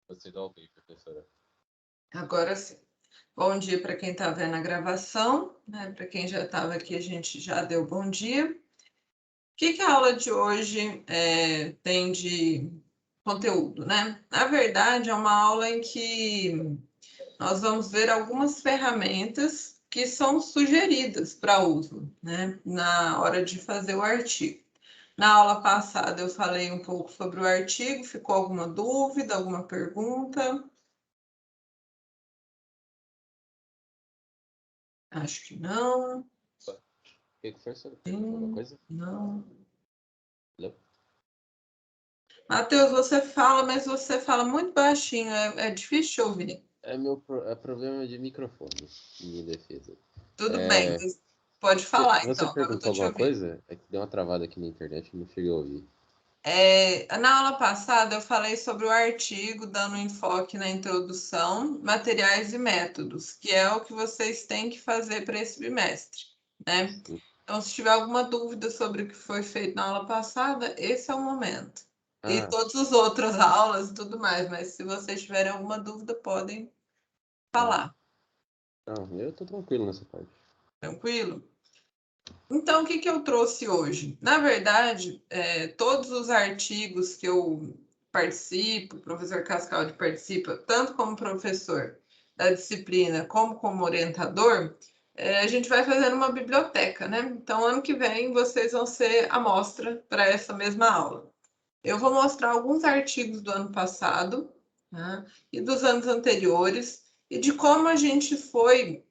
Você dá ok, professora. Agora sim. Bom dia para quem está vendo a gravação, né? Para quem já estava aqui, a gente já deu bom dia. O que a aula de hoje tem de conteúdo, né? Na verdade, é uma aula em que nós vamos ver algumas ferramentas que são sugeridas para uso, né? Na hora de fazer o artigo. Na aula passada eu falei um pouco sobre o artigo, ficou alguma dúvida, alguma pergunta? Acho que não. O que foi, professora? Perguntou alguma coisa? Não. Não? Matheus, você fala, mas você fala muito baixinho, é difícil de ouvir. É problema de microfone, em minha defesa. Tudo bem, pode falar Você então, agora eu perguntou tô te alguma ouvindo. coisa? É que deu uma travada aqui na internet e não cheguei a ouvir. Na aula passada eu falei sobre o artigo, dando enfoque na introdução, materiais e métodos, que é o que vocês têm que fazer para esse bimestre, né? Sim. Então, se tiver alguma dúvida sobre o que foi feito na aula passada, esse é o momento. E Ah, todas as outras aulas e tudo mais, mas se vocês tiverem alguma dúvida, podem tá. falar. Não, eu tô tranquilo nessa parte. Tranquilo? Então, o que eu trouxe hoje? Na verdade, todos os artigos que eu participo, o professor Cascaldi participa, tanto como professor da disciplina como orientador, a gente vai fazendo uma biblioteca, né? Então, ano que vem, vocês vão ser amostra para essa mesma aula. Eu vou mostrar alguns artigos do ano passado, né, e dos anos anteriores, e de como a gente foi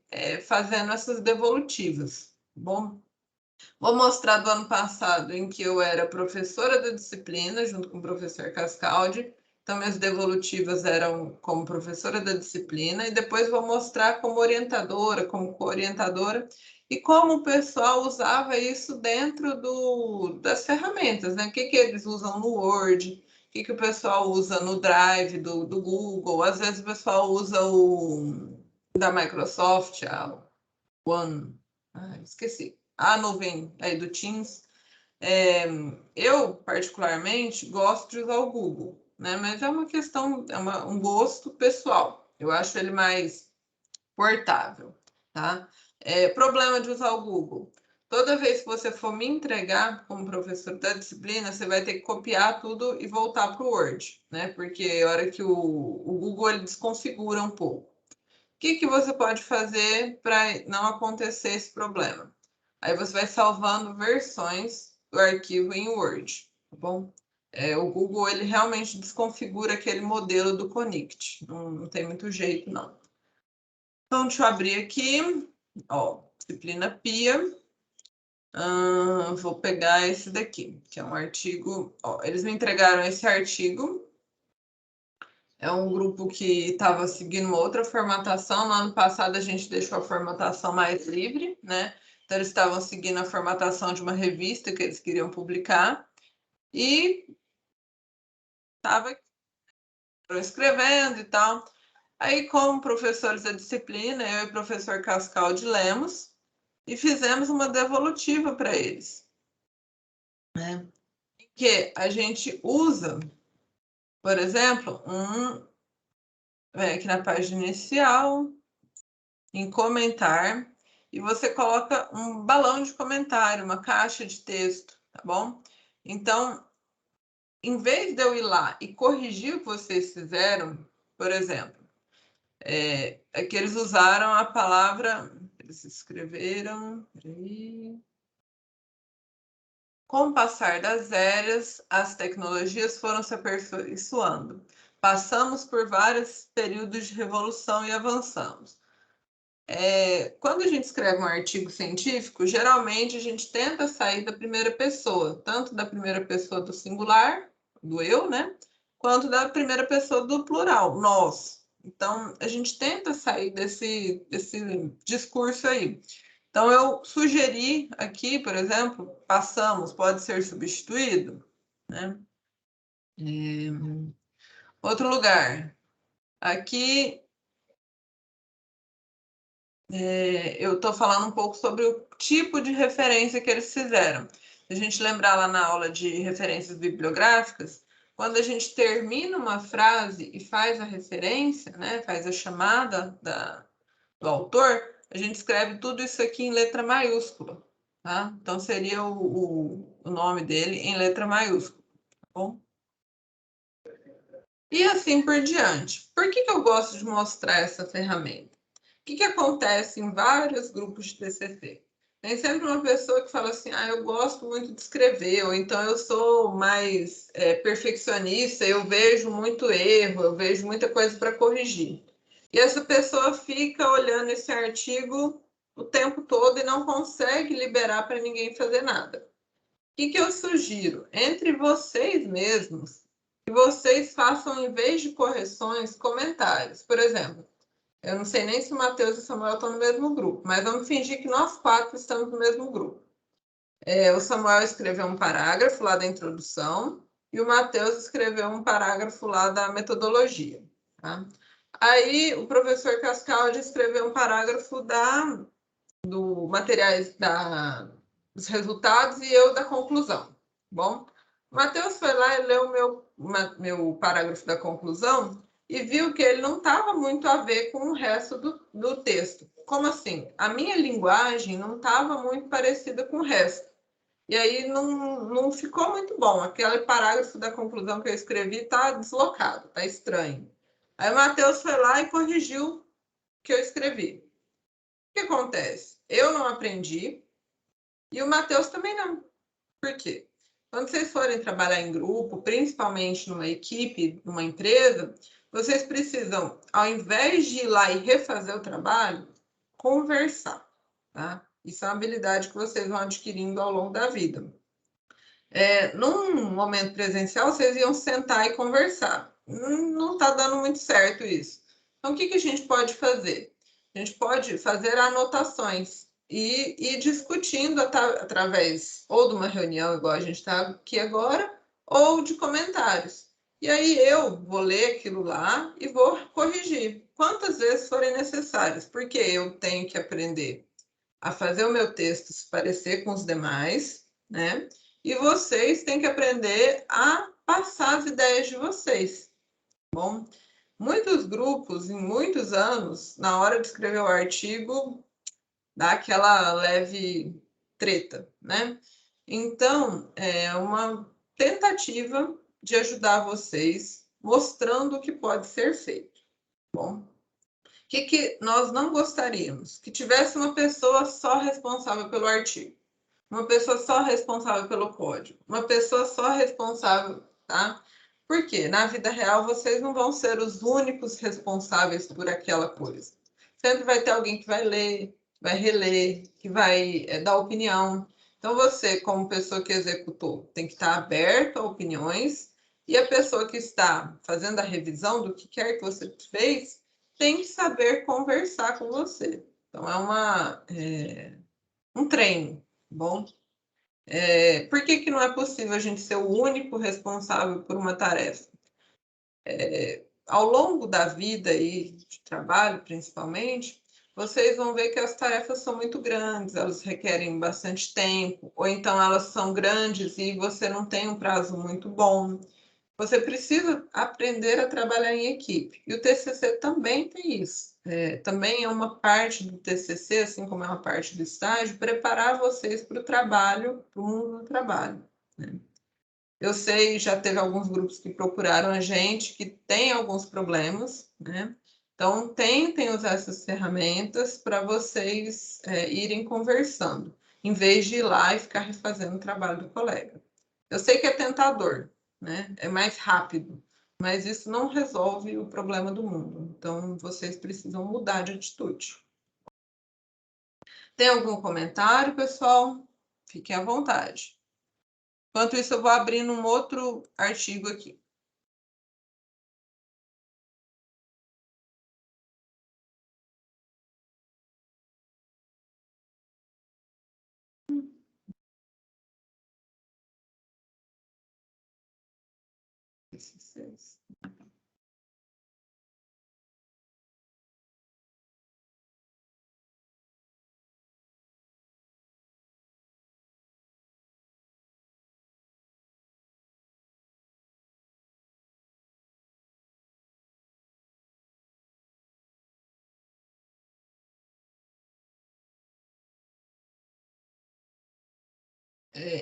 fazendo essas devolutivas, tá bom? Vou mostrar do ano passado, em que eu era professora da disciplina, junto com o professor Cascaldi. Então, minhas devolutivas eram como professora da disciplina, e depois vou mostrar como orientadora, como co-orientadora, e como o pessoal usava isso dentro das ferramentas, né? O que eles usam no Word, o que o pessoal usa no Drive do Google, às vezes o pessoal usa o da Microsoft, a One, esqueci, a nuvem aí do Teams. Eu, particularmente, gosto de usar o Google, né? Mas é uma questão, um gosto pessoal. Eu acho ele mais portável, tá? Problema de usar o Google. Toda vez que você for me entregar como professor da disciplina, você vai ter que copiar tudo e voltar para o Word, né? Porque a hora que o Google ele desconfigura um pouco. O que você pode fazer para não acontecer esse problema? Aí você vai salvando versões do arquivo em Word, tá bom? O Google ele realmente desconfigura aquele modelo do Connect, não tem muito jeito não. Então deixa eu abrir aqui, ó, disciplina PIA. Vou pegar esse daqui, que é um artigo. Ó, eles me entregaram esse artigo. É um grupo que estava seguindo uma outra formatação. No ano passado a gente deixou a formatação mais livre, né? Então eles estavam seguindo a formatação de uma revista que eles queriam publicar e estava escrevendo e tal. Aí, como professores da disciplina, eu e o professor Cascaldi lemos e fizemos uma devolutiva para eles, né? Que a gente usa, por exemplo, aqui na página inicial, em comentar, e você coloca um balão de comentário, uma caixa de texto, tá bom? Então, em vez de eu ir lá e corrigir o que vocês fizeram, por exemplo, que eles usaram a palavra, eles escreveram, peraí, com o passar das eras, as tecnologias foram se aperfeiçoando. Passamos por vários períodos de revolução e avançamos. Quando a gente escreve um artigo científico, geralmente a gente tenta sair da primeira pessoa, tanto da primeira pessoa do singular, do eu, né? Quanto da primeira pessoa do plural, nós. Então, a gente tenta sair desse discurso aí. Então, eu sugeri aqui, por exemplo, passamos, pode ser substituído, né? Outro lugar. Aqui eu estou falando um pouco sobre o tipo de referência que eles fizeram. Se a gente lembrar lá na aula de referências bibliográficas, quando a gente termina uma frase e faz a referência, né, faz a chamada do autor, a gente escreve tudo isso aqui em letra maiúscula, tá? Então, seria o nome dele em letra maiúscula, tá bom? E assim por diante. Por que eu gosto de mostrar essa ferramenta? O que acontece em vários grupos de TCC? Tem sempre uma pessoa que fala assim, eu gosto muito de escrever, ou então eu sou mais perfeccionista, eu vejo muito erro, eu vejo muita coisa para corrigir. E essa pessoa fica olhando esse artigo o tempo todo e não consegue liberar para ninguém fazer nada. O que eu sugiro? Entre vocês mesmos, que vocês façam, em vez de correções, comentários. Por exemplo, eu não sei nem se o Matheus e o Samuel estão no mesmo grupo, mas vamos fingir que nós 4 estamos no mesmo grupo. O Samuel escreveu um parágrafo lá da introdução e o Matheus escreveu um parágrafo lá da metodologia. Tá? Aí o professor Cascaldi escreveu um parágrafo do materiais dos resultados e eu da conclusão. Bom, o Matheus foi lá e leu meu parágrafo da conclusão e viu que ele não estava muito a ver com o resto do texto. Como assim? A minha linguagem não estava muito parecida com o resto. E aí não ficou muito bom. Aquele parágrafo da conclusão que eu escrevi está deslocado, está estranho. Aí o Matheus foi lá e corrigiu o que eu escrevi. O que acontece? Eu não aprendi e o Matheus também não. Por quê? Quando vocês forem trabalhar em grupo, principalmente numa equipe, numa empresa, vocês precisam, ao invés de ir lá e refazer o trabalho, conversar. Tá? Isso é uma habilidade que vocês vão adquirindo ao longo da vida. Num momento presencial, vocês iam sentar e conversar. Não está dando muito certo isso. Então, o que a gente pode fazer? A gente pode fazer anotações e ir discutindo através ou de uma reunião, igual a gente está aqui agora, ou de comentários. E aí eu vou ler aquilo lá e vou corrigir quantas vezes forem necessárias, porque eu tenho que aprender a fazer o meu texto se parecer com os demais, né? E vocês têm que aprender a passar as ideias de vocês. Bom, muitos grupos, em muitos anos, na hora de escrever o artigo, dá aquela leve treta, né? Então, é uma tentativa de ajudar vocês, mostrando o que pode ser feito. Bom, o que nós não gostaríamos? Que tivesse uma pessoa só responsável pelo artigo, uma pessoa só responsável pelo código, uma pessoa só responsável, tá? Porque na vida real vocês não vão ser os únicos responsáveis por aquela coisa. Sempre vai ter alguém que vai ler, vai reler, que vai dar opinião. Então você, como pessoa que executou, tem que estar aberto a opiniões e a pessoa que está fazendo a revisão do que quer que você fez tem que saber conversar com você. Então é um treino, bom? Por que não é possível a gente ser o único responsável por uma tarefa? Ao longo da vida e de trabalho, principalmente, vocês vão ver que as tarefas são muito grandes, elas requerem bastante tempo, ou então elas são grandes e você não tem um prazo muito bom. Você precisa aprender a trabalhar em equipe. E o TCC também tem isso. Também é uma parte do TCC, assim como é uma parte do estágio, preparar vocês para o trabalho, para o mundo do trabalho. Né? Eu sei, já teve alguns grupos que procuraram a gente que tem alguns problemas, né? Então, tentem usar essas ferramentas para vocês irem conversando, em vez de ir lá e ficar refazendo o trabalho do colega. Eu sei que é tentador, né? É mais rápido, mas isso não resolve o problema do mundo. Então, vocês precisam mudar de atitude. Tem algum comentário, pessoal? Fiquem à vontade. Enquanto isso, eu vou abrindo um outro artigo aqui.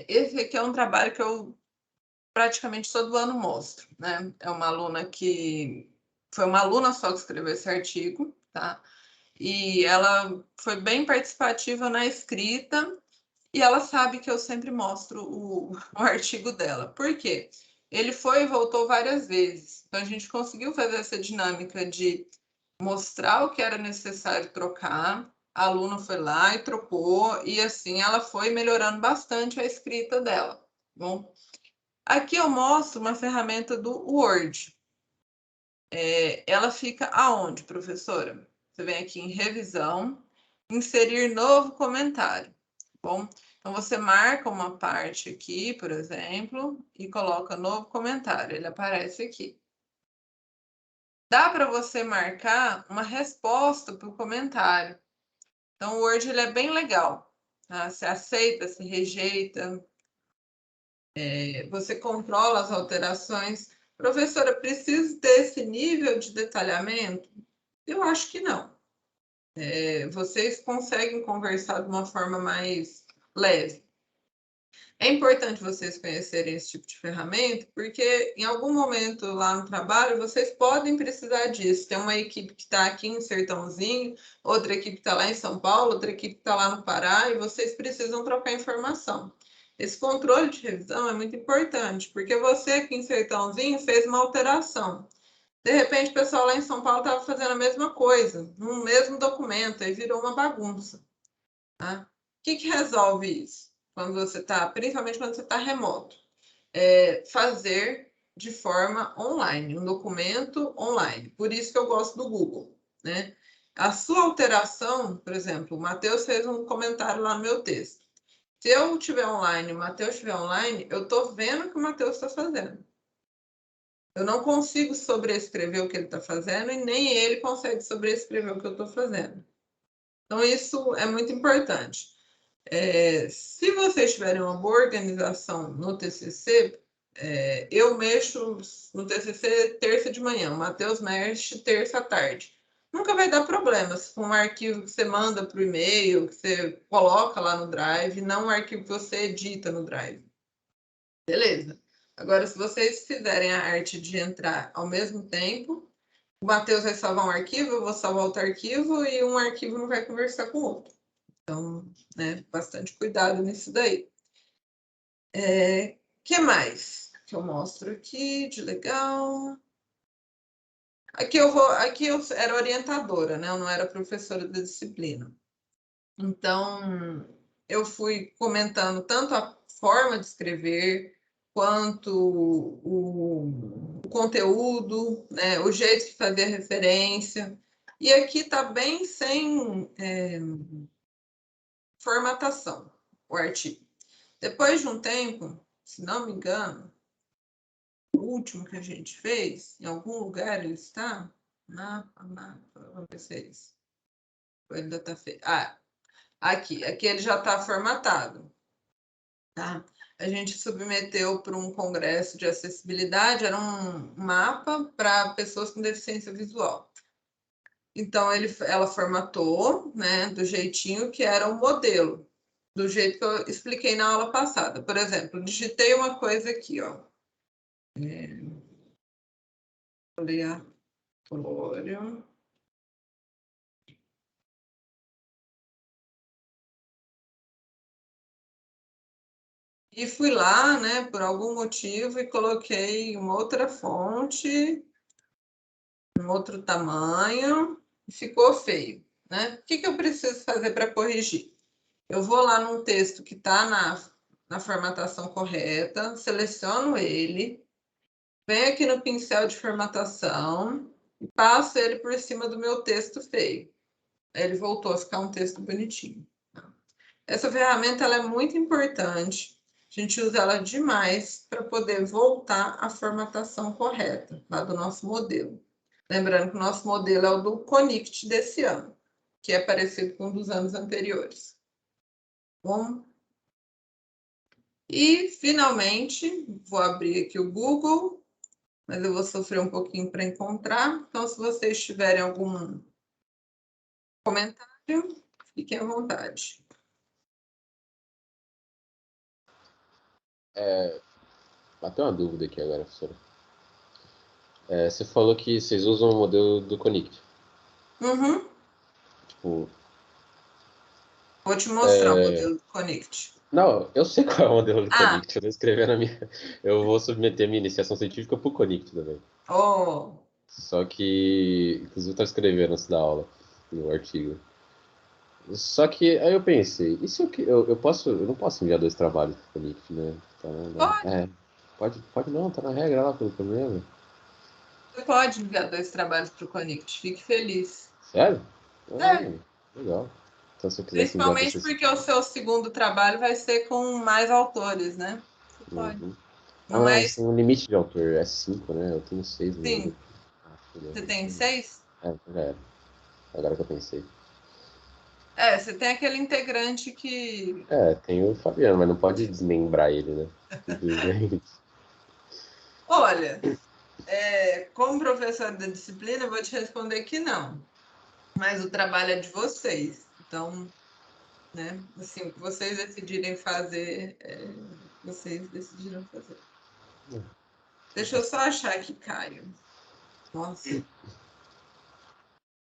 Esse aqui é um trabalho que eu praticamente todo ano mostro, né? É uma aluna que... Foi uma aluna só que escreveu esse artigo, tá? E ela foi bem participativa na escrita e ela sabe que eu sempre mostro o artigo dela. Por quê? Ele foi e voltou várias vezes. Então, a gente conseguiu fazer essa dinâmica de mostrar o que era necessário trocar. A aluna foi lá e trocou, e assim ela foi melhorando bastante a escrita dela. Bom, aqui eu mostro uma ferramenta do Word. Ela fica aonde, professora? Você vem aqui em revisão, inserir novo comentário. Bom, então você marca uma parte aqui, por exemplo, e coloca novo comentário. Ele aparece aqui. Dá para você marcar uma resposta para o comentário. Então, o Word ele é bem legal. Tá? Você aceita, se rejeita, você controla as alterações. Professora, preciso ter esse nível de detalhamento? Eu acho que não. Vocês conseguem conversar de uma forma mais leve. É importante vocês conhecerem esse tipo de ferramenta, porque em algum momento lá no trabalho vocês podem precisar disso. Tem uma equipe que está aqui em Sertãozinho, outra equipe está lá em São Paulo, outra equipe está lá no Pará, e vocês precisam trocar informação. Esse controle de revisão é muito importante, porque você aqui em Sertãozinho fez uma alteração. De repente, o pessoal lá em São Paulo estava fazendo a mesma coisa, no mesmo documento, aí virou uma bagunça. Tá? O que resolve isso? Quando você está, principalmente quando você está remoto, fazer de forma online, um documento online. Por isso que eu gosto do Google, né? A sua alteração, por exemplo, o Matheus fez um comentário lá no meu texto. Se eu estiver online, o Matheus estiver online, eu estou vendo o que o Matheus está fazendo. Eu não consigo sobrescrever o que ele está fazendo e nem ele consegue sobrescrever o que eu estou fazendo. Então, isso é muito importante. Se vocês tiverem uma boa organização no TCC, eu mexo no TCC terça de manhã, o Matheus mexe terça à tarde. Nunca vai dar problema se for um arquivo que você manda para o e-mail, que você coloca lá no Drive, não um arquivo que você edita no Drive. Beleza. Agora, se vocês fizerem a arte de entrar ao mesmo tempo, o Matheus vai salvar um arquivo, eu vou salvar outro arquivo e um arquivo não vai conversar com o outro. Então, né, bastante cuidado nisso daí. Que mais que eu mostro aqui de legal? Aqui eu era orientadora, né? Eu não era professora da disciplina. Então, eu fui comentando tanto a forma de escrever, quanto o conteúdo, né? O jeito de fazer referência. E aqui está bem sem formatação, o artigo. Depois de um tempo, se não me engano, o último que a gente fez, em algum lugar ele está, vamos ver se é isso. Ainda está feio. Aqui ele já está formatado. Tá? A gente submeteu para um congresso de acessibilidade, era um mapa para pessoas com deficiência visual. Então, ela formatou, né, do jeitinho que era o modelo, do jeito que eu expliquei na aula passada. Por exemplo, digitei uma coisa aqui, ó. Aleatório. E fui lá, né, por algum motivo, e coloquei uma outra fonte, um outro tamanho, e ficou feio, né? O que eu preciso fazer para corrigir? Eu vou lá num texto que está na formatação correta, seleciono ele, venho aqui no pincel de formatação e passo ele por cima do meu texto feio. Aí ele voltou a ficar um texto bonitinho. Essa ferramenta ela é muito importante. A gente usa ela demais para poder voltar à formatação correta lá do nosso modelo. Lembrando que o nosso modelo é o do Conict desse ano, que é parecido com o dos anos anteriores. Bom, e finalmente vou abrir aqui o Google, mas eu vou sofrer um pouquinho para encontrar. Então, se vocês tiverem algum comentário, fiquem à vontade. Bateu uma dúvida aqui agora, professora. Você falou que vocês usam o modelo do Connect. Uhum. Tipo, Vou te mostrar o modelo do Connect. não, eu sei qual é o modelo do Ah, Connect. Eu tô escrevendo a minha. Eu vou submeter a minha iniciação científica pro Connect também. oh, Só que, inclusive, eu tava escrevendo antes da aula, no artigo. Só que aí eu pensei, e se eu não posso enviar dois trabalhos pro Connect, né? Tá, pode. pode não, tá na regra lá pelo problema. Você pode enviar 2 trabalhos para o Connect. Fique feliz. Sério? É, Legal. Então se eu quisesse enviar principalmente TCC. porque o seu segundo trabalho vai ser com mais autores, né? Você pode. Uhum. Ah, Não não, é eles têm um limite de autor, é 5, né? Eu tenho 6 no meu. assim. Ah, fudeu. Você tem 6? Já era. Agora que eu pensei. É, você tem aquele integrante que. Tem o Fabiano, mas não pode desmembrar ele, né? Simplesmente. Olha, como professor da disciplina, eu vou te responder que não. Mas o trabalho é de vocês. Então, né? Assim, o que vocês decidirem fazer, vocês decidiram fazer. Deixa eu só achar aqui, Caio. Nossa,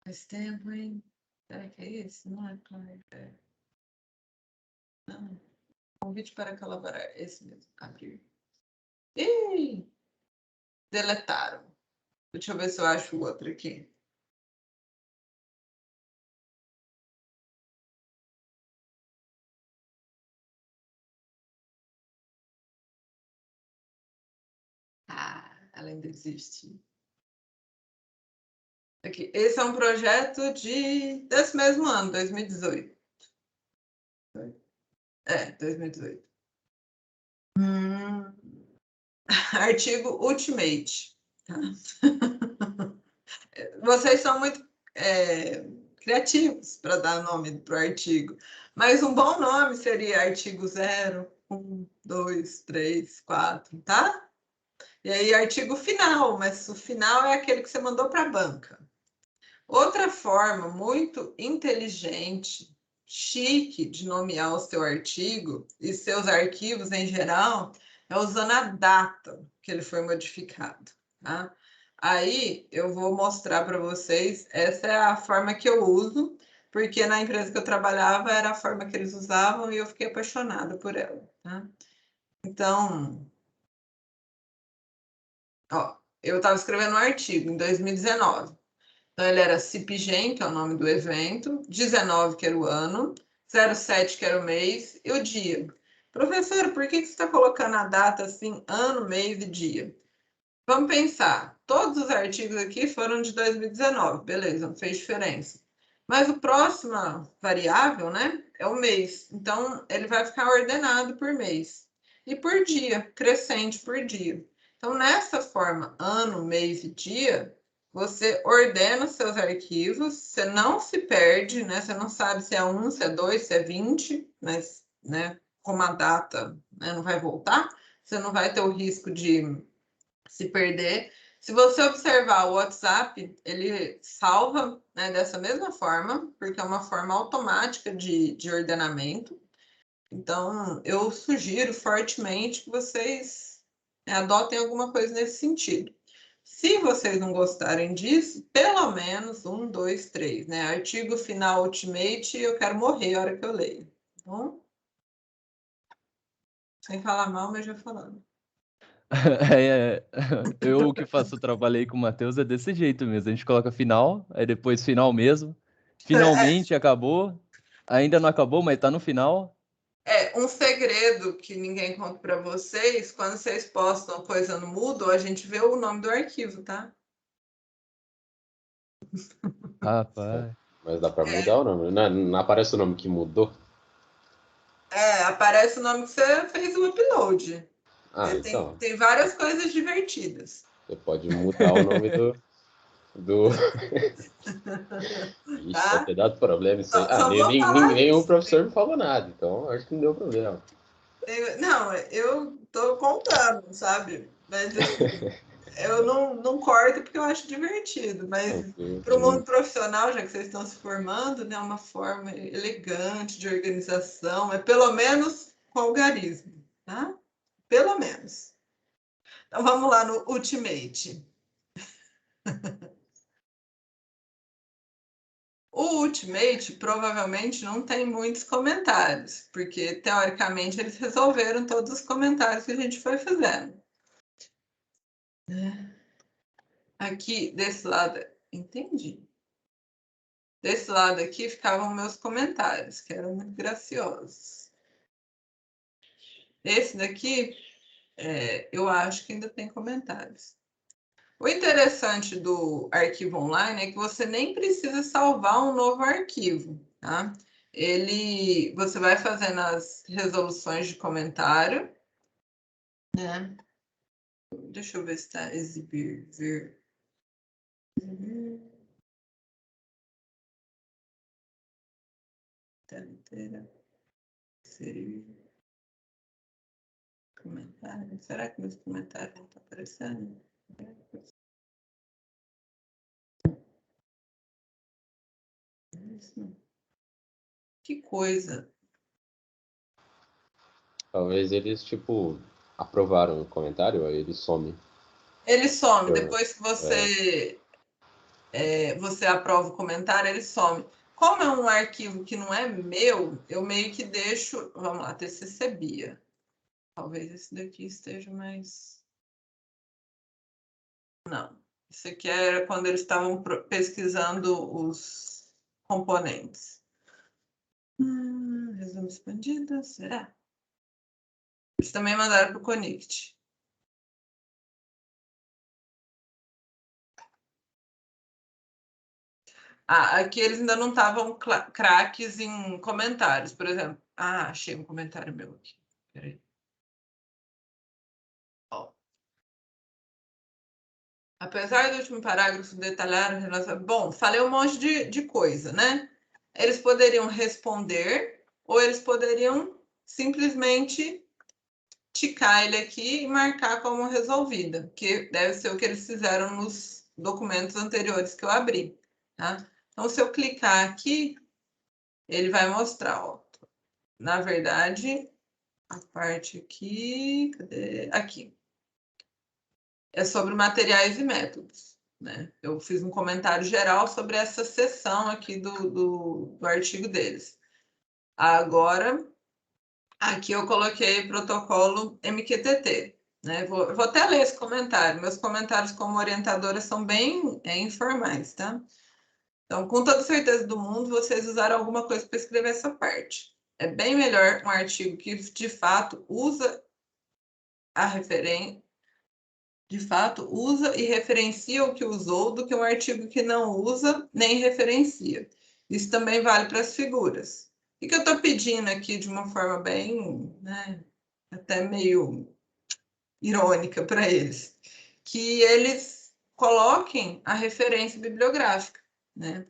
faz tempo, hein? Será que é esse? Não é, Caio? Não. Convite para colaborar. Esse mesmo. Abrir. Ih, deletaram. Deixa eu ver se eu acho o outro aqui. Ah, ela ainda existe. Aqui. Esse é um projeto desse mesmo ano, 2018. 2018. Artigo Ultimate. Tá? Vocês são muito criativos para dar nome para o artigo, mas um bom nome seria artigo 0, 1, 2, 3, 4, tá? E aí, artigo final, mas o final é aquele que você mandou para a banca. Outra forma muito inteligente, chique de nomear o seu artigo e seus arquivos em geral é usando a data que ele foi modificado, tá? Aí eu vou mostrar para vocês, essa é a forma que eu uso, porque na empresa que eu trabalhava era a forma que eles usavam e eu fiquei apaixonada por ela, tá? Então, ó, eu estava escrevendo um artigo em 2019. Então, ele era CIPGEM, que é o nome do evento, 19, que era o ano, 07, que era o mês, e o dia. Professor, por que você está colocando a data assim, ano, mês e dia? Vamos pensar, todos os artigos aqui foram de 2019, beleza, não fez diferença. Mas o próximo variável, né, é o mês. Então, ele vai ficar ordenado por mês. E por dia, crescente por dia. Então, nessa forma, ano, mês e dia, você ordena os seus arquivos, você não se perde, né? Você não sabe se é 1, se é 2, se é 20, mas, né, como a data, né, não vai voltar, você não vai ter o risco de se perder. Se você observar o WhatsApp, ele salva, né, dessa mesma forma, porque é uma forma automática de ordenamento. Então, eu sugiro fortemente que vocês adotem alguma coisa nesse sentido. Se vocês não gostarem disso, pelo menos 1, 2, 3, né? Artigo final Ultimate, eu quero morrer a hora que eu leio. Tá bom? Sem falar mal, mas já falando. É, eu que faço, trabalhei com o Matheus, é desse jeito mesmo. A gente coloca final, aí depois final mesmo. Finalmente acabou. Ainda não acabou, mas tá no final. Um segredo que ninguém conta para vocês, quando vocês postam coisa no Moodle, a gente vê o nome do arquivo, tá? Rapaz. Mas dá pra mudar o nome. Não aparece o nome que mudou? Aparece o nome que você fez o upload. Ah, Tem, então. tem várias coisas divertidas. Você pode mudar o nome do... Ixi, pode Tá? ter dado problema isso aí. Só vou falar Nenhum isso. professor me falou nada, então acho que não deu problema. Não, eu tô contando, sabe? Mas assim, eu não corto porque eu acho divertido, mas Tranquilo. para o mundo profissional, já que vocês estão se formando, né, uma forma elegante de organização, é pelo menos com algarismo, tá? Pelo menos. Então, vamos lá no Ultimate. O Ultimate provavelmente não tem muitos comentários, porque, teoricamente, eles resolveram todos os comentários que a gente foi fazendo. Aqui, desse lado, entendi. Desse lado aqui ficavam meus comentários, que eram muito graciosos. Esse daqui, eu acho que ainda tem comentários. O interessante do arquivo online é que você nem precisa salvar um novo arquivo, tá? Você vai fazendo as resoluções de comentário, né? Deixa eu ver se está exibir, ver. Tela inteira. Inserir. Comentário. Será que meus comentários não estão aparecendo? Que coisa. Talvez eles, tipo, aprovaram o comentário, aí ele some. Ele some. Eu- Depois que você aprova o comentário, ele some. Como é um arquivo que não é meu, eu meio que deixo... Vamos lá, TCC Bia. Talvez esse daqui esteja mais... Não. Isso aqui era quando eles estavam pesquisando os componentes. Resumo expandido, será? Eles também mandaram para o Connect. Aqui eles ainda não estavam craques em comentários, por exemplo. Achei um comentário meu aqui. Peraí. Ó. Apesar do último parágrafo detalhar... Bom, falei um monte de coisa, né? Eles poderiam responder ou eles poderiam simplesmente ticar ele aqui e marcar como resolvida, que deve ser o que eles fizeram nos documentos anteriores que eu abri, tá? Então, se eu clicar aqui, ele vai mostrar, ó. Na verdade, a parte aqui, cadê? Aqui. É sobre materiais e métodos, né? Eu fiz um comentário geral sobre essa seção aqui do artigo deles. Agora, aqui eu coloquei protocolo MQTT, né? Vou até ler esse comentário. Meus comentários como orientadora são bem informais, tá? Então, com toda certeza do mundo, vocês usaram alguma coisa para escrever essa parte. É bem melhor um artigo que, de fato, usa a referência, de fato, usa e referencia o que usou, do que um artigo que não usa nem referencia. Isso também vale para as figuras. O que eu estou pedindo aqui de uma forma bem, né, até meio irônica para eles? Que eles coloquem a referência bibliográfica, né?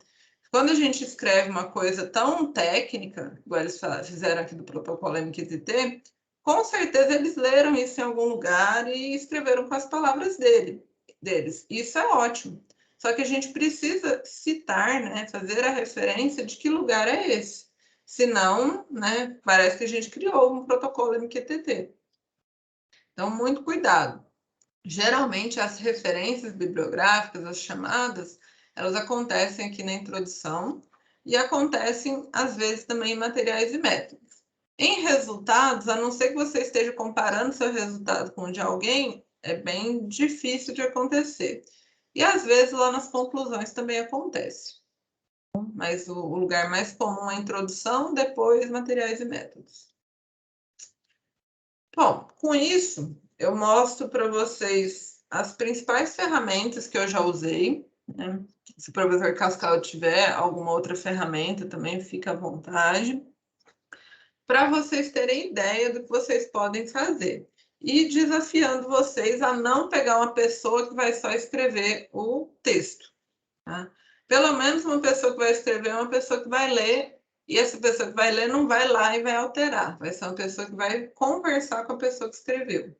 Quando a gente escreve uma coisa tão técnica, igual eles fizeram aqui do protocolo MQTT, com certeza eles leram isso em algum lugar e escreveram com as palavras deles. Isso é ótimo. Só que a gente precisa citar, né, fazer a referência de que lugar é esse. Senão, né, parece que a gente criou um protocolo MQTT. Então, muito cuidado. Geralmente, as referências bibliográficas, as chamadas, elas acontecem aqui na introdução e acontecem, às vezes, também em materiais e métodos. Em resultados, a não ser que você esteja comparando seu resultado com o de alguém, é bem difícil de acontecer. E, às vezes, lá nas conclusões também acontece. Mas o lugar mais comum é a introdução, depois materiais e métodos. Bom, com isso, eu mostro para vocês as principais ferramentas que eu já usei, né? Se o professor Cascal tiver alguma outra ferramenta também, fica à vontade, para vocês terem ideia do que vocês podem fazer. E desafiando vocês a não pegar uma pessoa que vai só escrever o texto, tá? Pelo menos uma pessoa que vai escrever é uma pessoa que vai ler, e essa pessoa que vai ler não vai lá e vai alterar, vai ser uma pessoa que vai conversar com a pessoa que escreveu.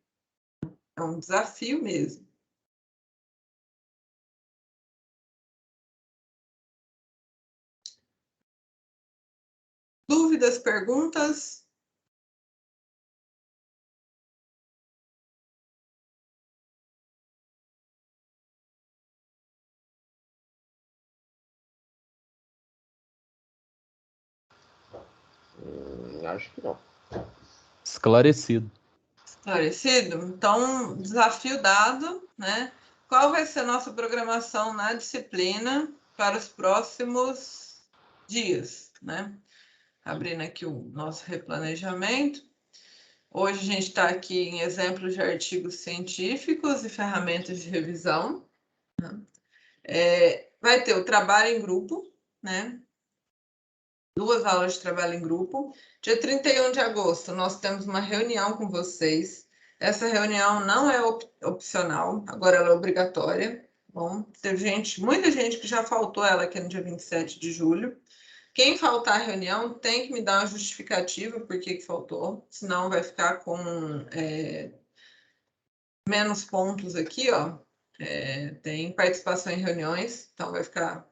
É um desafio mesmo. Dúvidas, perguntas? Acho que não. Esclarecido. Esclarecido? Então, desafio dado, né? Qual vai ser a nossa programação na disciplina para os próximos dias, né? Abrindo aqui o nosso replanejamento. Hoje a gente está aqui em exemplos de artigos científicos e ferramentas de revisão. Vai ter o trabalho em grupo, né? 2 aulas de trabalho em grupo. Dia 31 de agosto, nós temos uma reunião com vocês. Essa reunião não é opcional, agora ela é obrigatória. Bom, teve muita gente que já faltou ela aqui no dia 27 de julho. Quem faltar à reunião tem que me dar uma justificativa por que faltou, senão vai ficar com menos pontos aqui, ó. Tem participação em reuniões, então vai ficar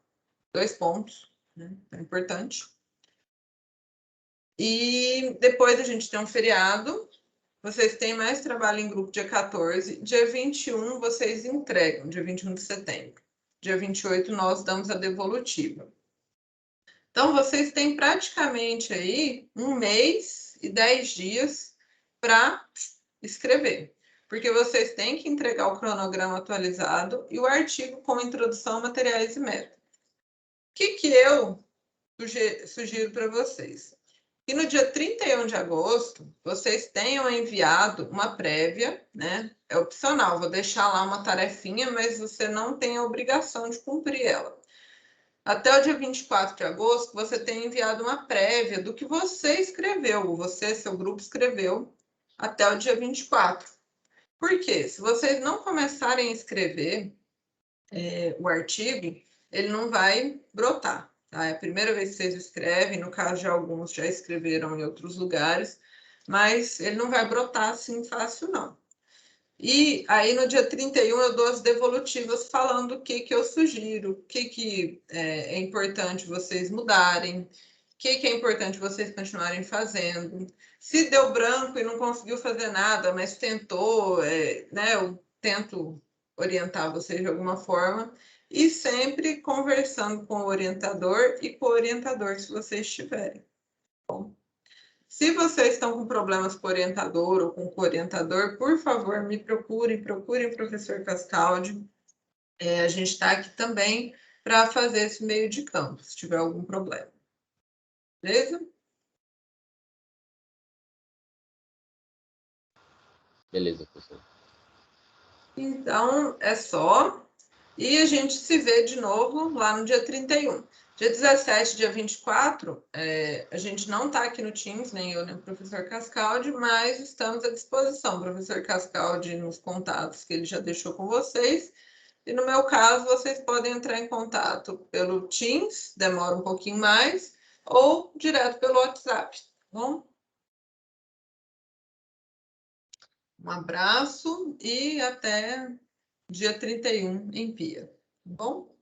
2 pontos, né? É importante. E depois a gente tem um feriado. Vocês têm mais trabalho em grupo dia 14. Dia 21 vocês entregam, dia 21 de setembro. Dia 28 nós damos a devolutiva. Então, vocês têm praticamente aí 1 mês e 10 dias para escrever. Porque vocês têm que entregar o cronograma atualizado e o artigo com introdução, materiais e métodos. O que eu sugiro para vocês? Que no dia 31 de agosto, vocês tenham enviado uma prévia, né? É opcional, vou deixar lá uma tarefinha, mas você não tem a obrigação de cumprir ela. Até o dia 24 de agosto, você tem enviado uma prévia do que você escreveu, seu grupo escreveu, até o dia 24. Por quê? Se vocês não começarem a escrever o artigo, ele não vai brotar. Tá? É a primeira vez que vocês escrevem, no caso de alguns já escreveram em outros lugares, mas ele não vai brotar assim fácil, não. E aí, no dia 31, eu dou as devolutivas falando o que eu sugiro, o que é importante vocês mudarem, o que é importante vocês continuarem fazendo. Se deu branco e não conseguiu fazer nada, mas tentou, né, eu tento orientar vocês de alguma forma, e sempre conversando com o orientador e com o orientador, se vocês tiverem. Bom. Se vocês estão com problemas com o orientador ou com o orientador, por favor, me procurem o professor Cascaldi. A gente está aqui também para fazer esse meio de campo, se tiver algum problema. Beleza? Beleza, professor. Então, é só. E a gente se vê de novo lá no dia 31. Dia 17, dia 24, a gente não está aqui no Teams, nem eu, nem o professor Cascaldi, mas estamos à disposição. O professor Cascaldi nos contatos que ele já deixou com vocês. E no meu caso, vocês podem entrar em contato pelo Teams, demora um pouquinho mais, ou direto pelo WhatsApp, tá bom? Um abraço e até dia 31 em Pia, tá bom?